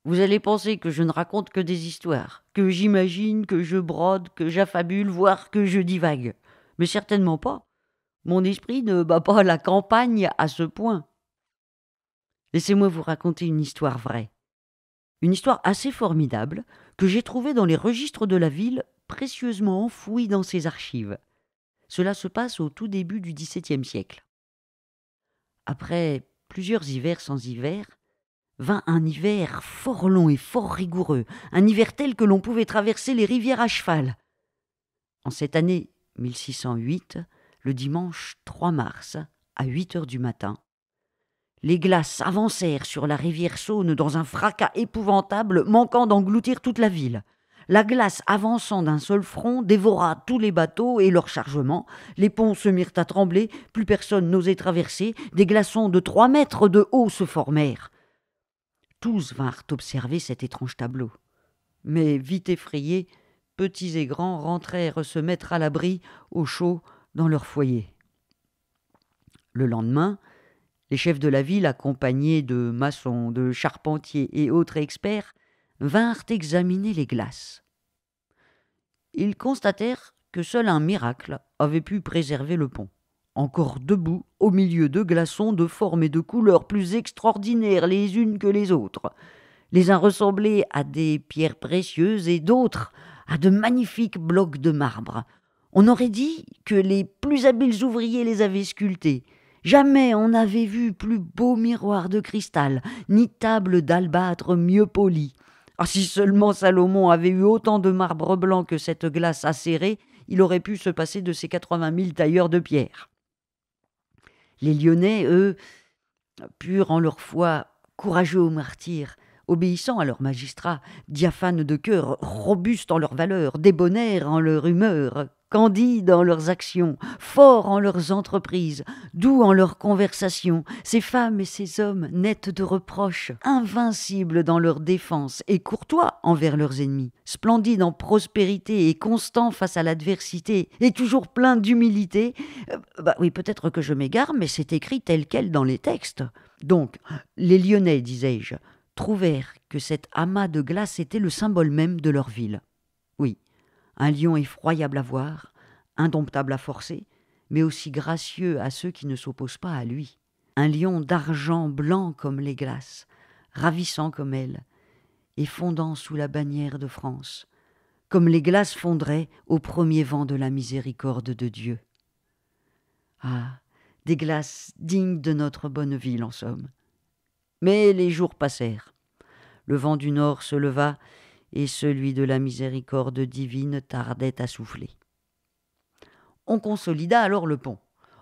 Vous allez penser que je ne raconte que des histoires, que j'imagine, que je brode, que j'affabule, voire que je divague. Mais certainement pas. Mon esprit ne bat pas la campagne à ce point. Laissez-moi vous raconter une histoire vraie. Une histoire assez formidable que j'ai trouvée dans les registres de la ville, précieusement enfouie dans ses archives. Cela se passe au tout début du XVIIe siècle. Après plusieurs hivers sans hiver, vint un hiver fort long et fort rigoureux, un hiver tel que l'on pouvait traverser les rivières à cheval. En cette année 1608, le dimanche 3 mars, à 8 heures du matin, les glaces avancèrent sur la rivière Saône dans un fracas épouvantable, manquant d'engloutir toute la ville. La glace, avançant d'un seul front, dévora tous les bateaux et leurs chargements. Les ponts se mirent à trembler, plus personne n'osait traverser. Des glaçons de 3 mètres de haut se formèrent. Tous vinrent observer cet étrange tableau. Mais, vite effrayés, petits et grands rentrèrent se mettre à l'abri, au chaud, dans leur foyer. Le lendemain, les chefs de la ville, accompagnés de maçons, de charpentiers et autres experts, vinrent examiner les glaces. Ils constatèrent que seul un miracle avait pu préserver le pont. Encore debout, au milieu de glaçons de formes et de couleurs plus extraordinaires les unes que les autres. Les uns ressemblaient à des pierres précieuses et d'autres à de magnifiques blocs de marbre. On aurait dit que les plus habiles ouvriers les avaient sculptés. Jamais on n'avait vu plus beau miroir de cristal, ni table d'albâtre mieux polie. Ah, si seulement Salomon avait eu autant de marbre blanc que cette glace acérée, il aurait pu se passer de ses 80 000 tailleurs de pierre. Les Lyonnais, eux, purs en leur foi, courageux aux martyrs, obéissants à leurs magistrats, diaphanes de cœur, robustes en leurs valeurs, débonnaires en leur humeur, candides en leurs actions, forts en leurs entreprises, doux en leurs conversations, ces femmes et ces hommes nets de reproches, invincibles dans leur défense et courtois envers leurs ennemis, splendides en prospérité et constants face à l'adversité et toujours pleins d'humilité. Oui, peut-être que je m'égare, mais c'est écrit tel quel dans les textes. Donc, les Lyonnais, disais-je, trouvèrent que cet amas de glace était le symbole même de leur ville. Oui, un lion effroyable à voir, indomptable à forcer, mais aussi gracieux à ceux qui ne s'opposent pas à lui. Un lion d'argent blanc comme les glaces, ravissant comme elles, et fondant sous la bannière de France, comme les glaces fondraient au premier vent de la miséricorde de Dieu. Ah, des glaces dignes de notre bonne ville, en somme. Mais les jours passèrent. Le vent du nord se leva, et celui de la miséricorde divine tardait à souffler. On consolida alors le pont,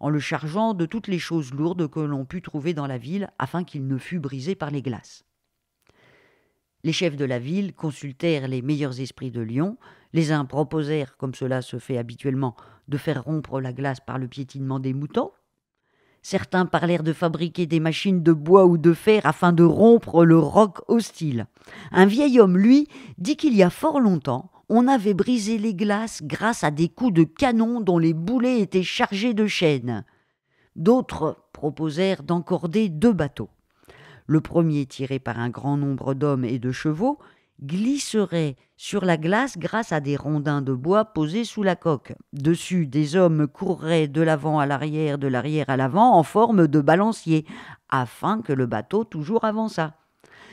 en le chargeant de toutes les choses lourdes que l'on put trouver dans la ville, afin qu'il ne fût brisé par les glaces. Les chefs de la ville consultèrent les meilleurs esprits de Lyon. Les uns proposèrent, comme cela se fait habituellement, de faire rompre la glace par le piétinement des moutons. Certains parlèrent de fabriquer des machines de bois ou de fer afin de rompre le roc hostile. Un vieil homme, lui, dit qu'il y a fort longtemps, on avait brisé les glaces grâce à des coups de canon dont les boulets étaient chargés de chaînes. D'autres proposèrent d'encorder 2 bateaux. Le premier, tiré par un grand nombre d'hommes et de chevaux, glisserait sur la glace grâce à des rondins de bois posés sous la coque. Dessus, des hommes courraient de l'avant à l'arrière, de l'arrière à l'avant, en forme de balancier, afin que le bateau toujours avançât.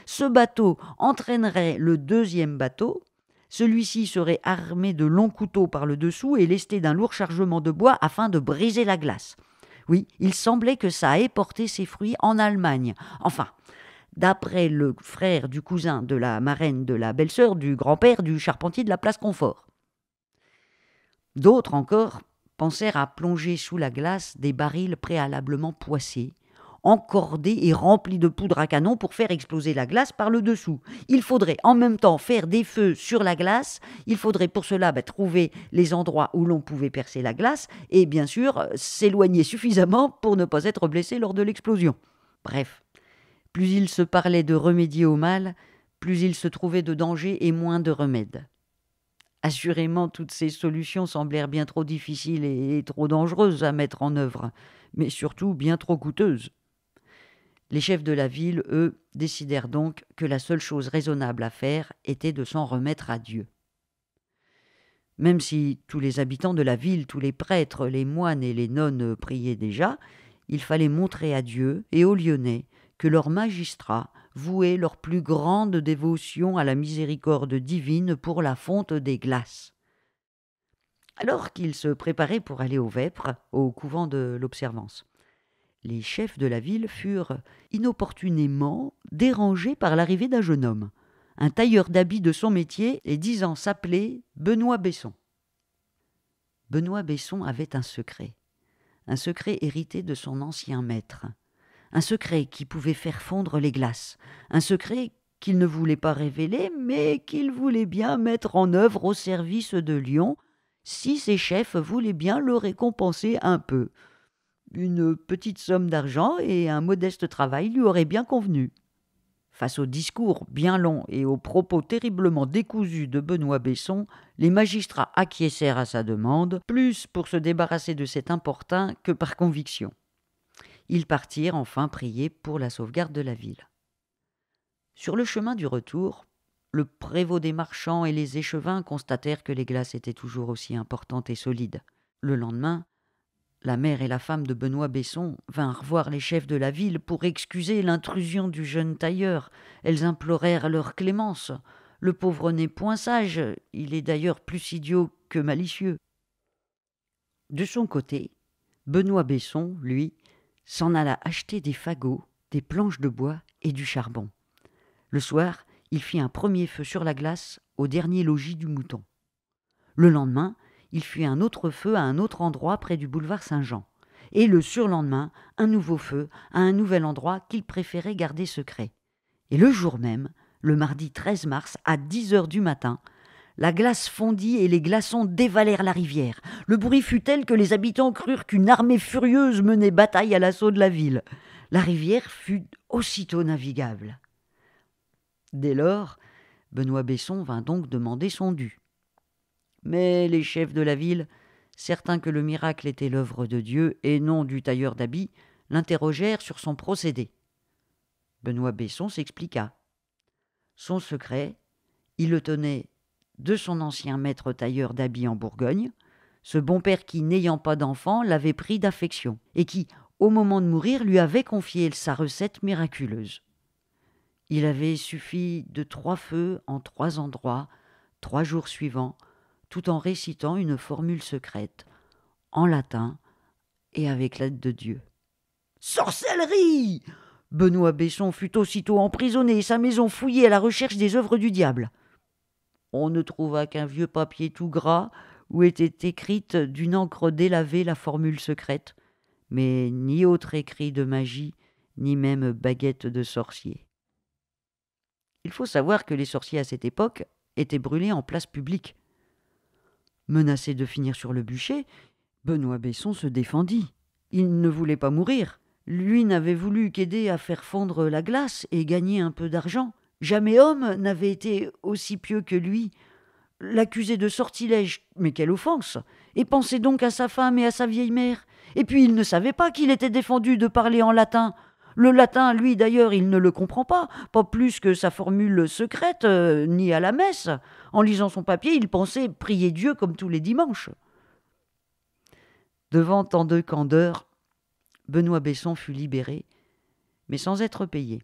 Ce bateau entraînerait le deuxième bateau. Celui-ci serait armé de longs couteaux par le dessous et lesté d'un lourd chargement de bois afin de briser la glace. Oui, il semblait que ça ait porté ses fruits en Allemagne. Enfin, d'après le frère du cousin de la marraine de la belle-sœur du grand-père du charpentier de la place Confort. D'autres encore pensèrent à plonger sous la glace des barils préalablement poissés, encordés et remplis de poudre à canon pour faire exploser la glace par le dessous. Il faudrait en même temps faire des feux sur la glace, il faudrait pour cela trouver les endroits où l'on pouvait percer la glace et bien sûr s'éloigner suffisamment pour ne pas être blessé lors de l'explosion. Bref. Plus il se parlait de remédier au mal, plus il se trouvait de danger et moins de remède. Assurément, toutes ces solutions semblèrent bien trop difficiles et trop dangereuses à mettre en œuvre, mais surtout bien trop coûteuses. Les chefs de la ville, eux, décidèrent donc que la seule chose raisonnable à faire était de s'en remettre à Dieu. Même si tous les habitants de la ville, tous les prêtres, les moines et les nonnes priaient déjà, il fallait montrer à Dieu et aux Lyonnais que leurs magistrats vouaient leur plus grande dévotion à la miséricorde divine pour la fonte des glaces. Alors qu'ils se préparaient pour aller aux Vêpres, au couvent de l'Observance, les chefs de la ville furent inopportunément dérangés par l'arrivée d'un jeune homme, un tailleur d'habits de son métier et disant s'appeler Benoît Besson. Benoît Besson avait un secret hérité de son ancien maître, un secret qui pouvait faire fondre les glaces, un secret qu'il ne voulait pas révéler, mais qu'il voulait bien mettre en œuvre au service de Lyon, si ses chefs voulaient bien le récompenser un peu. Une petite somme d'argent et un modeste travail lui auraient bien convenu. Face au discours bien long et aux propos terriblement décousus de Benoît Besson, les magistrats acquiescèrent à sa demande, plus pour se débarrasser de cet importun que par conviction. Ils partirent enfin prier pour la sauvegarde de la ville. Sur le chemin du retour, le prévôt des marchands et les échevins constatèrent que les glaces étaient toujours aussi importantes et solides. Le lendemain, la mère et la femme de Benoît Besson vinrent voir les chefs de la ville pour excuser l'intrusion du jeune tailleur. Elles implorèrent leur clémence. Le pauvre n'est point sage, il est d'ailleurs plus idiot que malicieux. De son côté, Benoît Besson, lui, s'en alla acheter des fagots, des planches de bois et du charbon. Le soir, il fit un premier feu sur la glace au dernier logis du Mouton. Le lendemain, il fit un autre feu à un autre endroit près du boulevard Saint-Jean. Et le surlendemain, un nouveau feu à un nouvel endroit qu'il préférait garder secret. Et le jour même, le mardi 13 mars, à 10 heures du matin, la glace fondit et les glaçons dévalèrent la rivière. Le bruit fut tel que les habitants crurent qu'une armée furieuse menait bataille à l'assaut de la ville. La rivière fut aussitôt navigable. Dès lors, Benoît Besson vint donc demander son dû. Mais les chefs de la ville, certains que le miracle était l'œuvre de Dieu et non du tailleur d'habits, l'interrogèrent sur son procédé. Benoît Besson s'expliqua. Son secret, il le tenait de son ancien maître tailleur d'habits en Bourgogne, ce bon père qui, n'ayant pas d'enfant, l'avait pris d'affection, et qui, au moment de mourir, lui avait confié sa recette miraculeuse. Il avait suffi de 3 feux en 3 endroits, 3 jours suivants, tout en récitant une formule secrète, en latin et avec l'aide de Dieu. Sorcellerie! Benoît Besson fut aussitôt emprisonné et sa maison fouillée à la recherche des œuvres du diable. On ne trouva qu'un vieux papier tout gras où était écrite d'une encre délavée la formule secrète, mais ni autre écrit de magie, ni même baguette de sorcier. Il faut savoir que les sorciers à cette époque étaient brûlés en place publique. Menacé de finir sur le bûcher, Benoît Besson se défendit. Il ne voulait pas mourir. Lui n'avait voulu qu'aider à faire fondre la glace et gagner un peu d'argent. Jamais homme n'avait été aussi pieux que lui. L'accuser de sortilège, mais quelle offense! Et pensait donc à sa femme et à sa vieille mère. Et puis il ne savait pas qu'il était défendu de parler en latin. Le latin, lui d'ailleurs, il ne le comprend pas plus que sa formule secrète, ni à la messe. En lisant son papier, il pensait prier Dieu comme tous les dimanches. Devant tant de candeur, Benoît Besson fut libéré, mais sans être payé.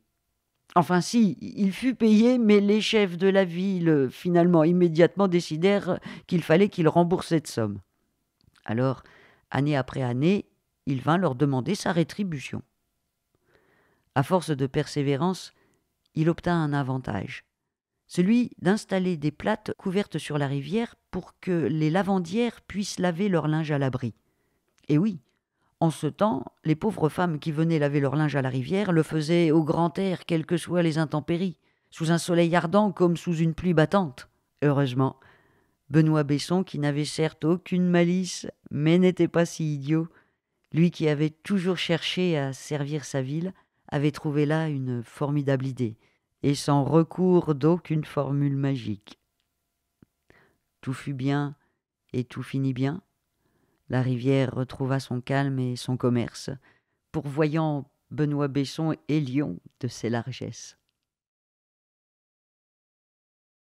Enfin si, il fut payé, mais les chefs de la ville, finalement, immédiatement décidèrent qu'il fallait qu'il rembourse cette somme. Alors, année après année, il vint leur demander sa rétribution. À force de persévérance, il obtint un avantage, celui d'installer des plates couvertes sur la rivière pour que les lavandières puissent laver leur linge à l'abri. Et oui, en ce temps, les pauvres femmes qui venaient laver leur linge à la rivière le faisaient au grand air, quelles que soient les intempéries, sous un soleil ardent comme sous une pluie battante. Heureusement, Benoît Besson, qui n'avait certes aucune malice, mais n'était pas si idiot, lui qui avait toujours cherché à servir sa ville, avait trouvé là une formidable idée, et sans recours d'aucune formule magique. Tout fut bien et tout finit bien. La rivière retrouva son calme et son commerce. Pourvoyant Benoît Besson est lion de ses largesses.